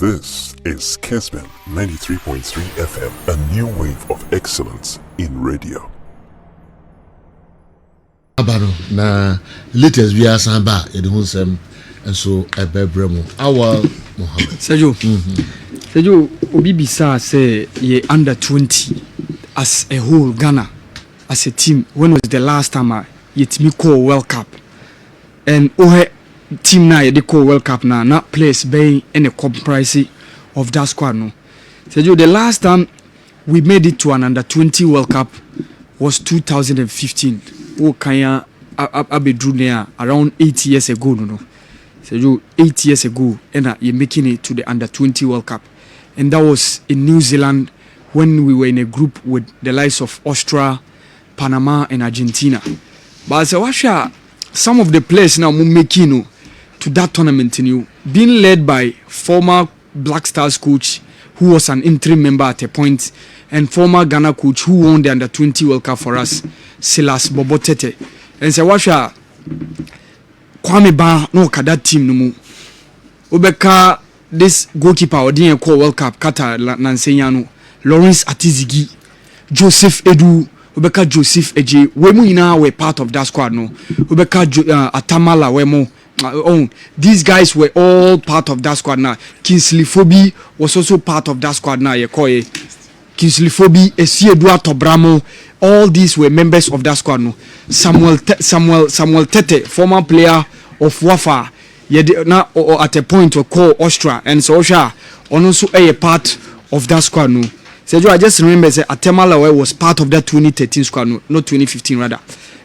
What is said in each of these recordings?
This is Kessben 93.3 FM, a new wave of excellence in radio. Abano na latest we are samba edhun and so ebebremu Awal Mohammed. Sergio. Sergio Obibisa say ye under 20 as a whole Ghana as a team. When was the last time yet me call World Cup? And team na they call World Cup na not place being in a comprising of that squad no. Sergio, the last time we made it to an under 20 World Cup was 2015. Oh kanya abedru there around 8 years ago no. Sergio, 8 years ago and you're making it to the under 20 World Cup. And that was in New Zealand when we were in a group with the likes of Austria, Panama and Argentina. But as I watch some of the players now making to that tournament, being led by former Black Stars coach who was an interim member at a point, and former Ghana coach who won the under 20 World Cup for us, Silas Bobotete. And so watch Kwame Ba no kada team no mu. Obeka this goalkeeper odin call World Cup Qatar Nansenya Lawrence Atizigi, Joseph Edu, Obeka Joseph Eje, we mu ina were part of that squad no. Obeka Atamala Wemo. These guys were all part of that squad now. Kingsley Fobi was also part of that squad now. Kingsley Fobi, Esiedua Tobramo, all these were members of that squad no. Samuel Tete, former player of Wafa, now at a point to call Austria, and so also a part of that squad no. Sergio, I just remember that Atemala was part of that 2013 squad no, not 2015 rather,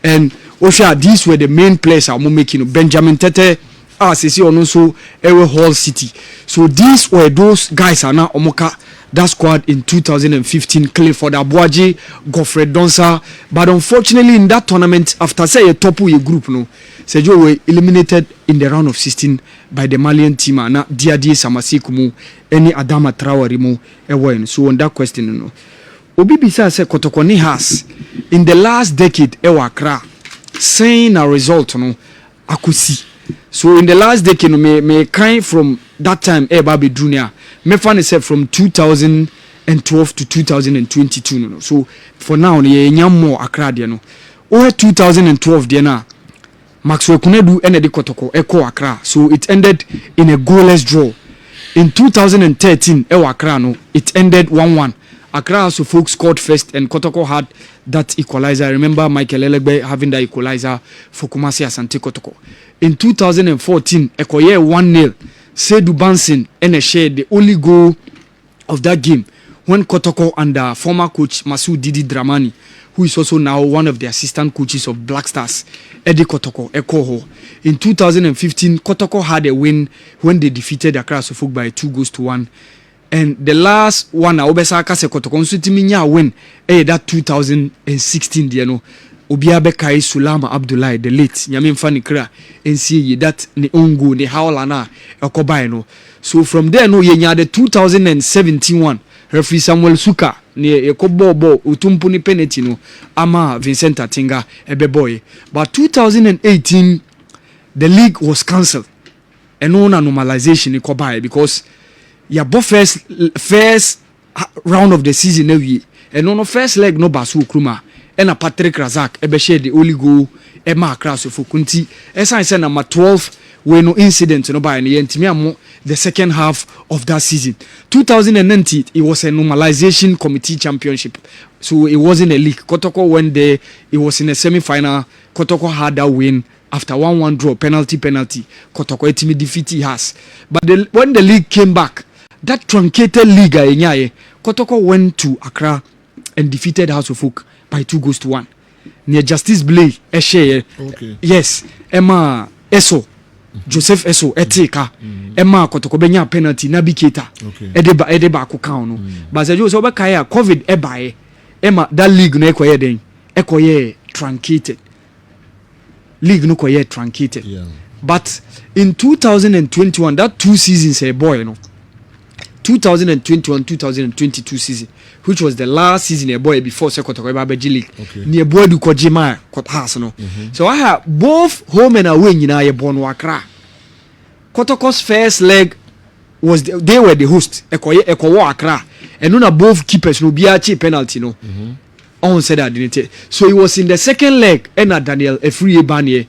and Osha, these were the main players I'm making. Benjamin Tete, Sisi also Ewe Hall City. So these were those guys are now Omoka that squad in 2015. Clifford Abuaji, Godfrey Donsa. But unfortunately in that tournament, after say a top group, no, Sergio were eliminated in the round of 16 by the Malian team. Na Diadi Samasikumu, any Adama Traorimo, Ewen. So on that question, no. Obibisa se Kotokoni has in the last decade Ewakra. Saying a result no akusi. So in the last decade no me kind from that time Baby Junior me find itself from 2012 to 2022 no. So for now ye nyam more Accra de no. O 2012 de na Maxwell Kunedu ene de Kotoko Eko Accra. So it ended in a goalless draw. In 2013 Accra no it ended 1-1. Accra so folks scored first and Kotoko had that equalizer. I remember Michael Elegbe having that equalizer for Kumasi Asante Kotoko. In 2014, Ekoye 1-0. Seydou Bansin and shared the only goal of that game when Kotoko under former coach Masou Didi Dramani, who is also now one of the assistant coaches of Black Stars, Eddie Kotoko, Ekoho. In 2015, Kotoko had a win when they defeated Accra Suffolk by 2-1. And the last one, Obesaka Sekotoko, so Timinya win, that 2016, you know, Obiabe Kai Sulama Abdullah, the late, Yamin Fanikra, and see that ni Ongu, ni Haolana, Okobaino. So from there, no, yenya the 2017 one, referee Samuel Suka, ni Ekobobo, Utumpuni Penetino, Ama Vincent Atinga, Ebeboy. But 2018, the league was cancelled. And no normalization in Kobai because yeah, both first round of the season every and on the first leg no Basu Kruma and a Patrick Razak ebe share the only goal e ma crash for Kunti esa say number 12 we no incident no by the second half of that season 2019 it was a normalization committee championship, so it wasn't a league. Kotoko went there, it was in a semi-final. Kotoko had that win after 1-1 draw, penalty Kotoko etimi defeat has. But when the league came back, that truncated league Kotoko went to Accra and defeated House of Folk by 2-1 near Justice Blay Eshe. Okay. Yes, Emma Eso, Joseph Eso Eteka, Emma Kotoko benya penalty Nabiketa. Okay. Edeba ko count no. But say so kaya COVID ebae Emma that league no ekoye den ekoye truncated. League no koye truncated. Yeah. But in 2021, that 2 seasons a boy, you know. 2021-2022 season, which was the last season a boy before Sekotoko Babeji League. Okay. Near boy du Kojima Kothas no. So I have both home and away in a born Wakra. Kotoko's first leg they were the host. Ekowo Accra. And na both keepers no be a penalty no. On said that didn't it? So it was in the second leg and Daniel Efriye Banye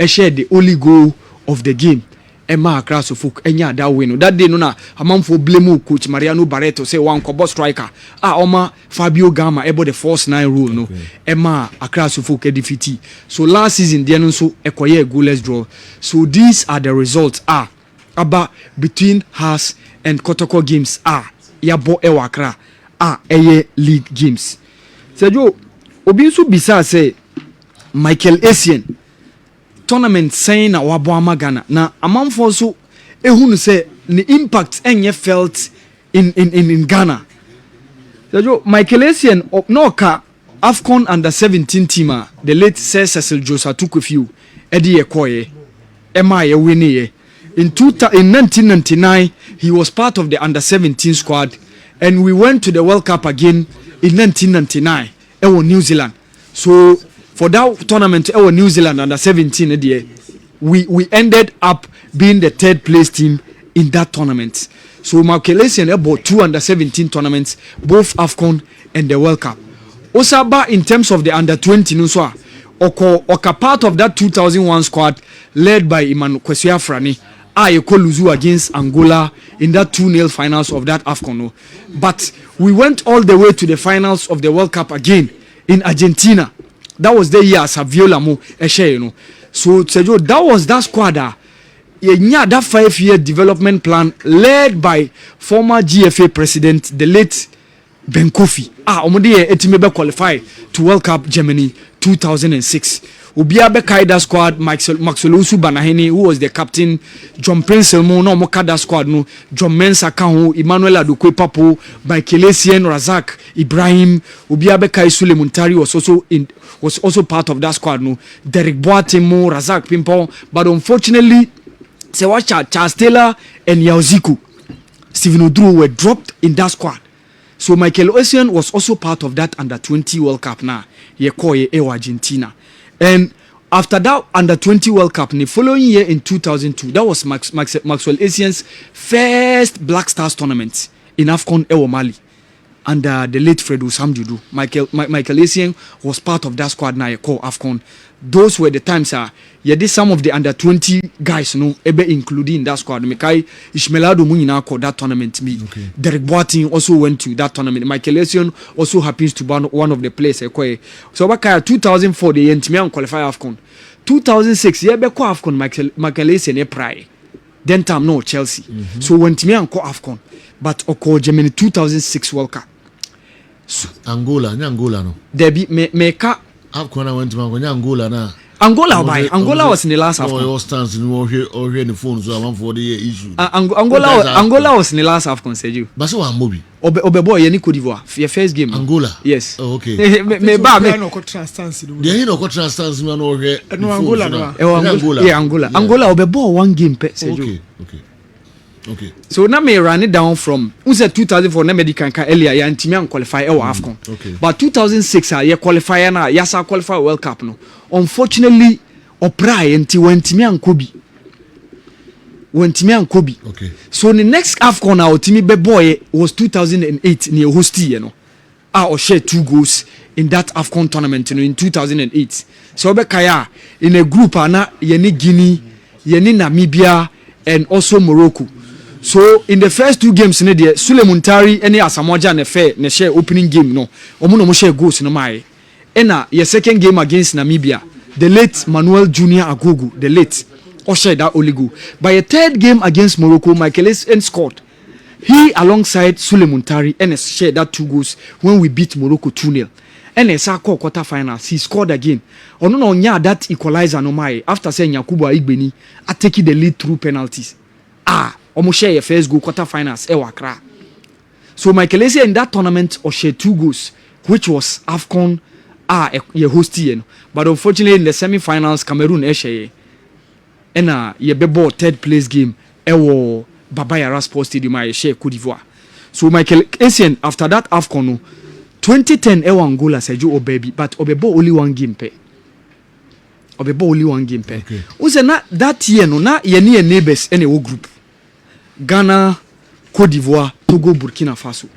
shared the only goal of the game. Emma Accra so folk enya that win. That day no na amamfo blame coach Mariano Barreto say one kobo striker. Oma Fabio Gama ebo the first 9 rule no. Emma Accra so folk defeat. So last season there no so ekoye goalless draw. So these are the results about between Haas and Kotoko games yabo ewa Accra eye league games. Sergio obi nso bisa say Michael Essien tournament saying na wabo amagana na amanfo so ehunu say the impact enye felt in Ghana. Sergio Michael Essien no ka AFCON under 17 team the late Sir Cecil Josa took with you edi ekoye ema ye wini in 1999 he was part of the under 17 squad and we went to the World Cup again in 1999 New Zealand. So for that tournament New Zealand under 17 we ended up being the 3rd place team in that tournament. So Michael Essien about 2 under 17 tournaments, both AFCON and the World Cup. Osaba in terms of the under 20 no so oka part of that 2001 squad led by Iman Kwesi Afrani Luzu against Angola in that 2-0 finals of that AFCON. No. But we went all the way to the finals of the World Cup again in Argentina. That was the year Saviola Mo you know. So Sergio, that was that squad that 5-year development plan led by former GFA president, the late Ben Kofi. Omode etimebe qualify to World Cup Germany 2006. Ubia bekai that squad Maxwell Usu Banahene who was the captain, John Prince Elmo no mo that squad no, John Mensah Kahu, Emmanuel Adukwe Papo, Michael Essien, Razak Ibrahim, Ubia bekai Sule Muntari was also part of that squad no, Derek Boatemo, Razak Pimpon, but unfortunately Sewacha Charles Taylor and Yaoziku Stephen Oduro were dropped in that squad. So Michael Essien was also part of that under 20 World Cup now. Yekoye Argentina. And after that under 20 World Cup, the following year in 2002, that was Maxwell Essien's first Black Stars tournament in AFCON Mali under the late Fredo Samjudu. Michael Essien was part of that squad now called AFCON. Those were the times you did some of the under 20 guys including that squad. Mekai Ishmelado Munina called that tournament me. Okay. Derek Boateng also went to that tournament. Michael Essien also happens to be one of the players. So Bakaya 2004 they Entimian qualify AFCON. 2006 AFCON Michael Essien pray. Then time no Chelsea. Mm-hmm. So when Entimian call AFCON, but Oko Germany 2006 World Cup. So, Angola no. Debbie Meka AFCON I went to Angola na. Angola was in the last AFCON. All stands in the phone so I'm for the issue. Angola was in the last AFCON, Sergio. But so I'm Mobi. Obebo ye ni Cote d'Ivoire. Your first game. Angola. Yes. Oh, okay. me no transstance. There no transstance me no Angola no. Yeah, Angola obebo one game pe, Sergio. Okay. So now me run it down from 2004 na medical can earlier ya ntimi qualify AFCON. Okay. But 2006 ya qualify na ya sa qualify World Cup no. Unfortunately oprai enti wentimi ankobi. Okay. So the next AFCON our team be boy was 2008 near hostie no. Or share 2 goals in that AFCON tournament in 2008. So be kaya in a group na yeni Guinea, yeni Namibia and also Morocco. So in the first 2 games ne de Sule Muntari any Asamoah ne share opening game no. Omo no share goals no mai. Ena your second game against Namibia, the late Manuel Junior Agogo, the late share that only goal. By a third game against Morocco, Michael Essien scored. He alongside Sule Muntari and shared that 2 goals when we beat Morocco 2-0. And a Sako quarterfinals, he scored again. Ono no nya that equalizer no mai after saying Yakubu Aigbeni taking the lead through penalties. Almost share your first goal quarterfinals Accra. So Michael Essien in that tournament shared 2 goals, which was AFCON ye hostie. But unfortunately in the semi-finals Cameroon share. And ye bebo 3rd place game Baba Yara Sports Stadium share Cote d'Ivoire. So Michael Essien after that AFCON 2010 Angola Sergio Obebi, but Obebo only 1 game pe. Okay. Uze na that year no na ye ni neighbors any group. Ghana, Cote d'Ivoire, Togo, Burkina Faso.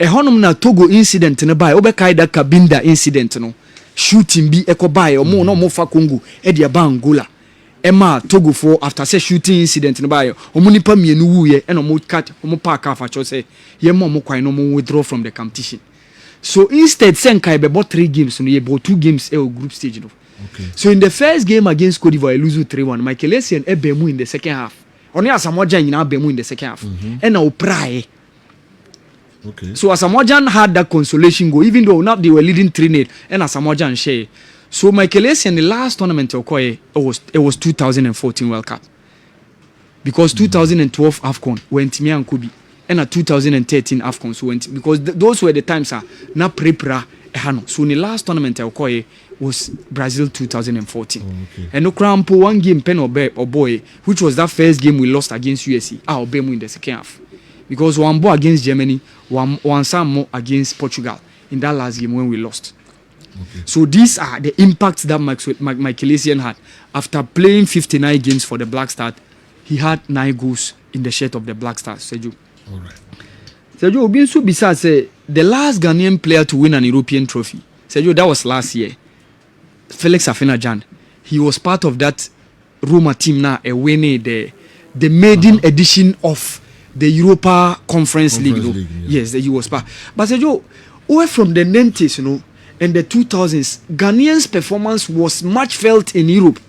A honum na Togo incident ne buy, Obekai da Kabinda incident no. Shooting be echo buy or more no more fa Congo, Edia Bangola. Emma Togo for after say shooting incident ne buy, Omunipa mienu ye, and omo cat, omo park half a say, ye mo quite no more withdraw from the competition. So instead, Senkai be bought 3 games, and ye bought 2 games group stage. No? Okay. So in the first game against Cote d'Ivoire, I lose 3-1. Michael Essien Ebemu in the second half. Only Asamoah in Bemu in the second half. And now Pry. Okay. So Asamoah had that consolation goal, even though now they were leading 3-0, and Asamoah share. So Michael Essien, the last tournament it was 2014 World Cup. Because 2012 AFCON went me and Kobe. And a 2013 AFCON so went because those were the times na prepara ehano. So in the last tournament was Brazil 2014. Okay. And no crampo one game pen or boy, which was that first game we lost against USA. Our Bemu in the second half. Because one ball against Germany, one some more against Portugal in that last game when we lost. Okay. So these are the impacts that Michael Essien had. After playing 59 games for the Black Stars, he had 9 goals in the shirt of the Black Stars. Sergio. All right. Sergio Obinsu Bisa say the last Ghanaian player to win an European trophy. Sergio, that was last year. Felix Afena-Jan. He was part of that Roma team now, winning the maiden edition of the Europa Conference League. League, yes, he was part. But Sergio, away from the 90s, and the 2000s, Ghanaians' performance was much felt in Europe.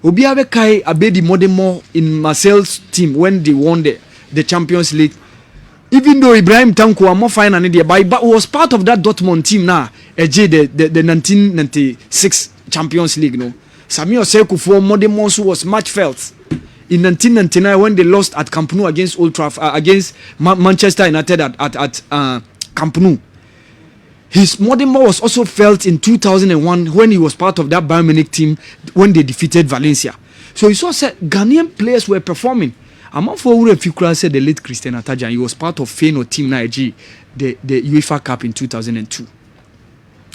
Obiabe Kai Abedi Modemo in Marcel's team when they won the Champions League. Even though Ibrahim Tanko are more fine than but was part of that Dortmund team now, the 1996 Champions League. No, Samuel Sekou for Modemo was much felt. In 1999 when they lost at Camp Nou against Old Trafford, against Manchester United at Camp Nou. His Modemo was also felt in 2001 when he was part of that Bayern Munich team when they defeated Valencia. So he saw that Ghanaian players were performing. Among for Fikra said the late Christian Atajan, he was part of Feyenoord team Nigeria, the UEFA Cup in 2002.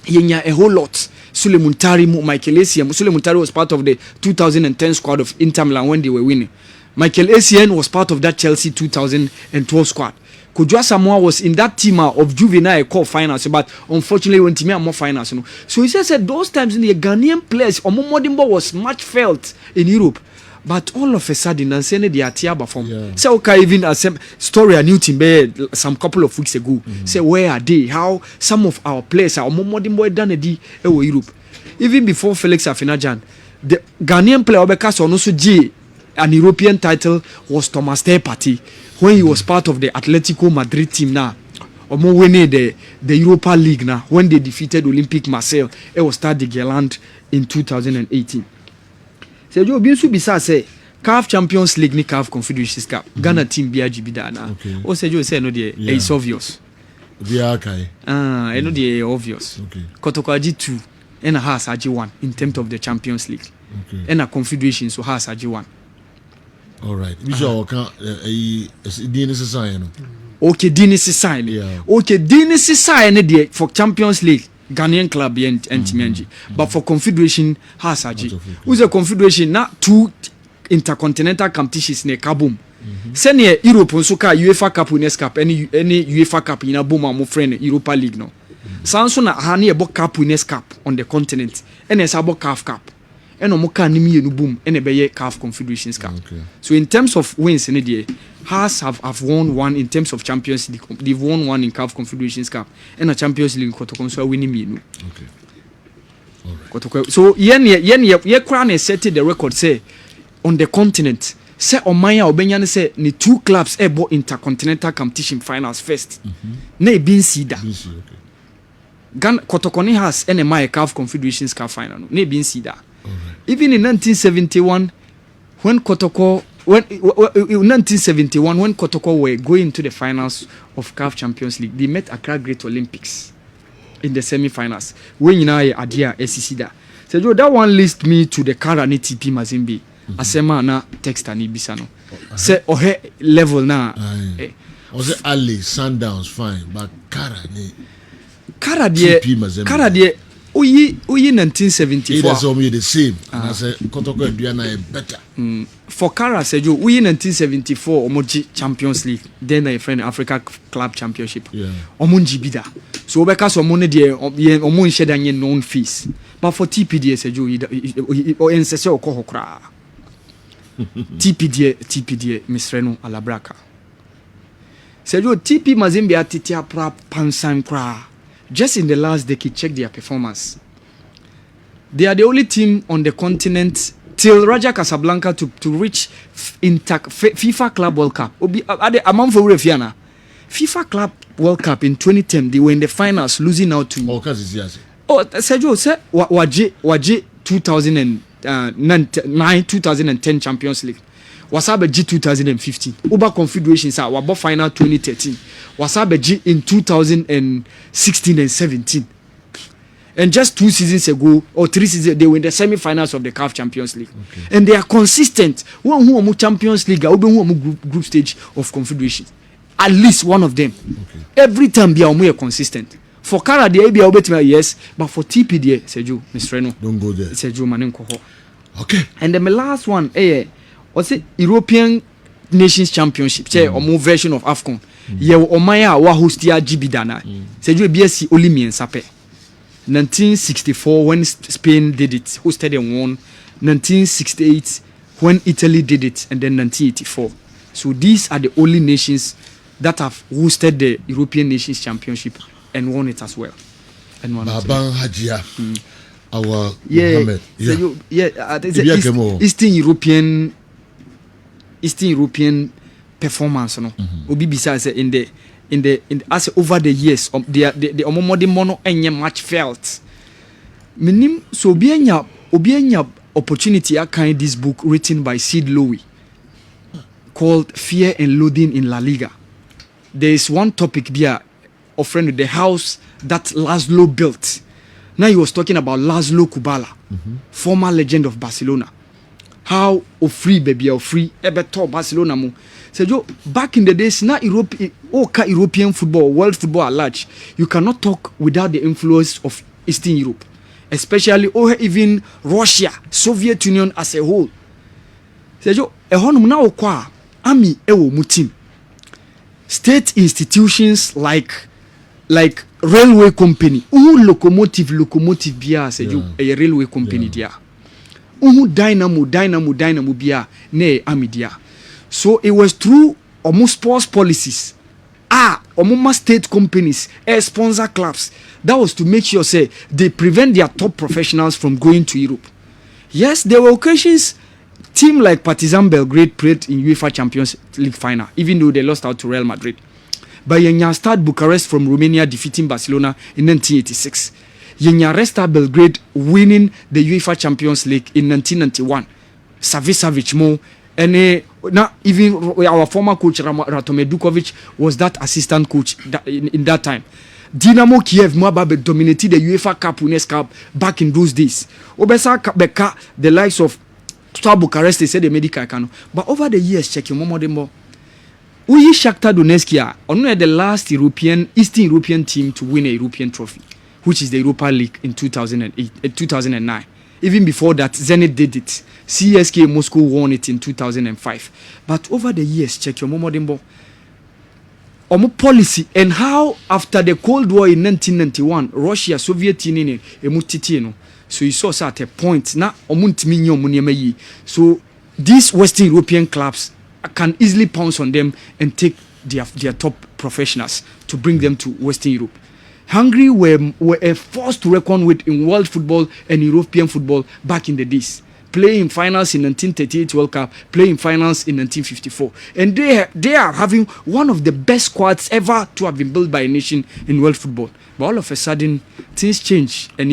He a whole lot. Suleiman Tari, Michael Essien. Suleiman Tari was part of the 2010 squad of Inter Milan when they were winning. Michael Essien was part of that Chelsea 2012 squad. Kujua Samoa was in that team of juvenile call finals, but unfortunately when team more finals. So he said those times in the Ghanaian players, Omomodimbo was much felt in Europe. But all of a sudden, and saying the Atiaba from so okay, even a story a new team some couple of weeks ago. Say where are they? How some of our players are Omomodimbo done Europe. Even before Felix Afena-Jan, the Ghanaian player Obeka also G an European title was Thomas Partey when he was part of the Atletico Madrid team now. Omo winning the Europa League now when they defeated Olympique Marseille. It was Stade de Gerland in 2018. Sergio Obinsu Bisa say CAF Champions League ni CAF Confederations Cup. Ghana team BRGB da na. O Sergio say no dey it's obvious. Okay. I know dey obvious. Okay. Kotoko aji 2 and has aji 1 in terms of the Champions League. Okay. And a Confederation so has aji 1. All right. Visual can DNS sign. Okay, DNS sign. Yeah. Okay, DNS sign there for Champions League. Ghanaian club and Timenji. But for Confederation has aji. Who's a Confederation na 2 intercontinental competitions ne kabum. Senior Europe so ka UEFA Cup Winners' Cup any UEFA Cup in a boom mo friend Europa League no. Sanso na hani ebo Cup Winners' Cup on the continent. And it's about CAF Cup. And omoka nimi enu boom and be CAF Confederations Cup. Okay. So in terms of wins in the Hearts have won 1 in terms of Champions League. They've won 1 in CAF Confederations Cup and a Champions League Kotoko so winning me no. Okay. All right. So ye crown set the record say on the continent say Omaya Obenya say ni 2 clubs ebo intercontinental competition finals first. Na e bin sida. Okay. Ghana Kotoko has NMI CAF Confederations Cup final no. Na e bin sida. All right. Even in 1971 when Kotoko in 1971 when Kotoko were going to the finals of CAF Champions League, they met Accra Great Olympics in the semi-finals. When you know Adia SCC so that one leads me to the Karani TP Mazimbi. Asema na text ani bisano. Say ohe level na. Was it Ali Sundowns fine, but Karani Kara die Oyi 1974. It is only the same. And I say Kotoko Diana better. For Kara Sejo, we in 1974 Omoji Champions League, then a friend Africa Club Championship. Yeah. Omonji bida. So because Omone de Omon shedanye known fees. But for TPD Sejo, or NSS or Kohokra. TPD Miss Reno Alabraka. Sejo TP Mazimbia Titia Pra Pansan Kra. Just in the last decade, check their performance. They are the only team on the continent till Raja Casablanca to reach FIFA Club World Cup. Among for Refiana, FIFA Club World Cup in 2010, they were in the finals, losing out to. Sergio said, Waje 2009, 2010 Champions League. Wasabe G 2015. Uber Confederation sa wabo final 2013. Wasabe G in 2016 and 17. And just 2 seasons ago, or 3 seasons, they were in the semi-finals of the CAF Champions League. Okay. And they are consistent. One who are Champions League, group stage of Confederation. At least one of them. Okay. Every time they are more consistent. For Kara, they are yes, but for TPD, Sergio, Mr. Reno. Don't go there. Sergio Manenko. Okay. And then the last one, what's it? European Nations Championship. Or more version of AFCON. Yeah, Omaya wa hostia Jibidana. Sergio BSC Olympian Sape. 1964 when Spain did it, hosted and won. 1968 when Italy did it, and then 1984. So these are the only nations that have hosted the European Nations Championship and won it as well. And won Baban Hajia, our Mohammed. Eastern European performance. No, Obi besides in the as over the years the omomode mono enye match felt minim so obianya opportunity kind this book written by Sid Lowy called Fear and Loathing in La Liga. There is one topic there offering the house that Laszlo built. Now he was talking about Laszlo Kubala, former legend of Barcelona. How free baby or free ebeto Barcelona mo. So back in the days, now European football, world football at large, you cannot talk without the influence of Eastern Europe, especially even Russia, Soviet Union as a whole. So now army ewo mutim. State institutions like railway company, locomotive biya a railway company dia. Dynamo biya ne army dia. So it was through almost sports policies, almost state companies, sponsor clubs. That was to make sure say they prevent their top professionals from going to Europe. Yes, there were occasions team like Partizan Belgrade played in UEFA Champions League final, even though they lost out to Real Madrid. But Yenya Stade Bucharest from Romania defeating Barcelona in 1986. Yenya Resta Belgrade winning the UEFA Champions League in 1991. Savic Mo. And now even our former coach Ratome Dukovic was that assistant coach in that time. Dynamo Kiev Mwababe dominated the UEFA Cup Winners' Cup back in those days. Obesa Beka, the likes of Stade Bucharest, they said the medical cano. But over the years, check your Momodemo. Uyi Shakhtar Donetsk only the last Eastern European team to win a European trophy, which is the Europa League in 2009. Even before that, Zenit did it. CSK Moscow won it in 2005. But over the years, check your Momodimbo. Omo policy and how after the Cold War in 1991, Russia, Soviet Union, so you saw at a point now. So these Western European clubs can easily pounce on them and take their top professionals to bring them to Western Europe. Hungary were a force to reckon with in world football and European football back in the days. Playing finals in 1938 World Cup, playing finals in 1954. And they are having one of the best squads ever to have been built by a nation in world football. But all of a sudden, things change. And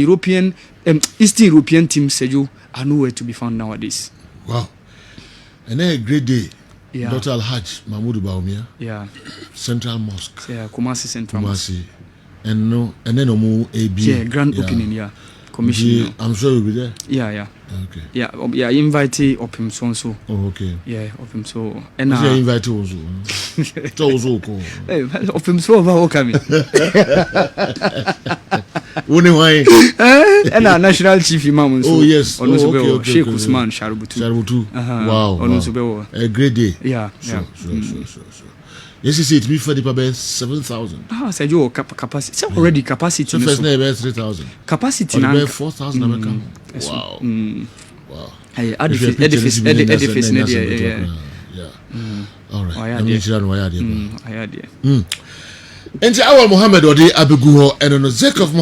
Eastern European teams, Sergio, are nowhere to be found nowadays. Wow. And then a great day. Yeah. Dr. Al-Hajj Mahmoud Baumia. Yeah. Central Mosque. Yeah, Kumasi Central Mosque. And then AB. Yeah, grand opening, yeah. Commission. I'm sure you'll be there. Yeah. Okay. Yeah, invite up him so. Oh, okay. Yeah, up him so. And invite also. Hey, up him so over coming. Only why? And our national chief imam. Oh yes. On Okay. Sheikh Usman Sharubutu. Sharubutu. Wow. Wow. A great day. Yeah. Sure. Yes, you see, it me for the paper 7,000. Said you capacity. It's already capacity. So first name 3,000. Capacity now 4,000 American. Wow. Wow. Hey, edifice. Yeah. All right. I And Awal Mohammed or the Abeguho and on the Zek of